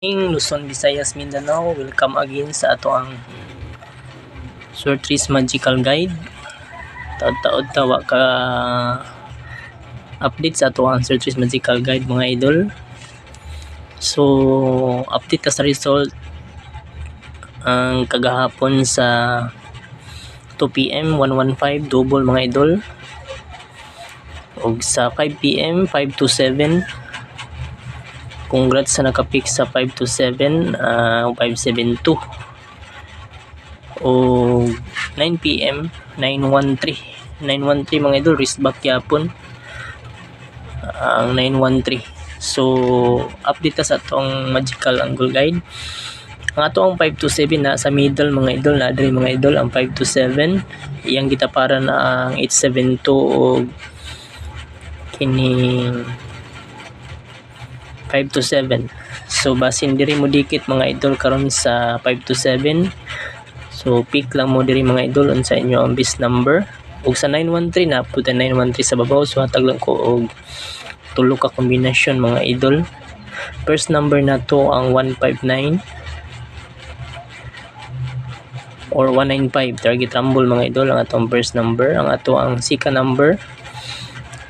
Luzon, Visayas, Mindanao. Welcome again sa ato ang Surtris Magical Guide. Taod-taod tawa ka update sa ato ang Surtris Magical Guide mga idol. So update ta sa result ang kagahapon sa 2 PM 115 double mga idol, og sa 5 PM 527. Congrats sa nakapik sa 527, 572. O 9 PM 913 mga idol, wrist back yapon ang 913. So update sa atong magical angle guide. Ang ato ang 527 na sa middle mga idol, na diri mga idol ang 527. Iyang gitaparan na ang 872 og kini 527. So basin diri mo dikit mga idol karon sa 527. So pick lang mo diri mga idol unsa inyo ang best number. Ug sa 913 na puta 913 sa babaw, so hatag lang ko og tulo ka kombinasyon mga idol. First number na to ang 159 or 195, target rumble mga idol ang atong first number. Ang ato ang second number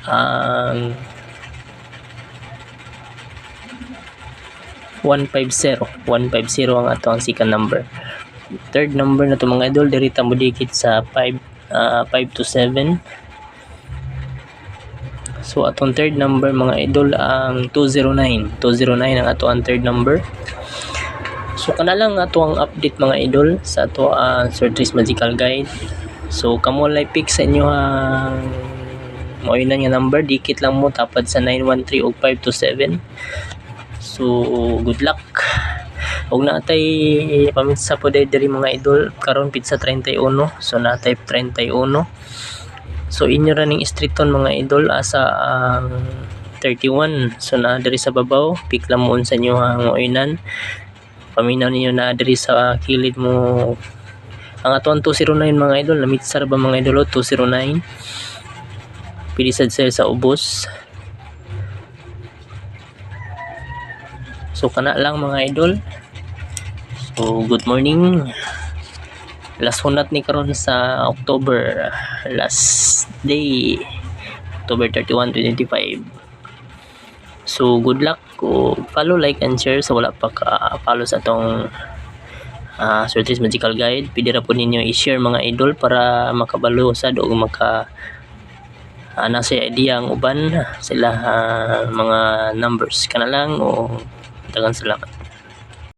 ang 150 ang ato ang second number. Third number na to mga idol diri ta mo dikit sa 527. So atong third number mga idol ang 209 ang ato ang third number. So kana lang ato ang update mga idol sa ato ang Surtris Magical Guide. So kamo lay pick sa inyo ang moinan nga number, dikit lang mo tapad sa 913 ug 527. So good luck. Og natay pamitsa po diri mga idol karon pizza 31. So natay 31. So inyo ra ning streeton mga idol asa ang 31. So na diri sa babaw, pick lang mo unsa inyo ang moinan. Paminaw ninyo na diri sa kilid mo ang aton 209 mga idol. Namitsa ba mga idol 209? Pili sad sa ubos. So kana lang mga idol. So good morning. Last hunat ni karon sa October, last day October 31, 2025. So good luck. Follow, like and share sa wala pa ka follow sa atong Surtris Magical Guide. Pwede ra po ninyo i-share mga idol para makabalo sad o maka nasa idea ang uban sila mga numbers kana lang. O daghang salamat.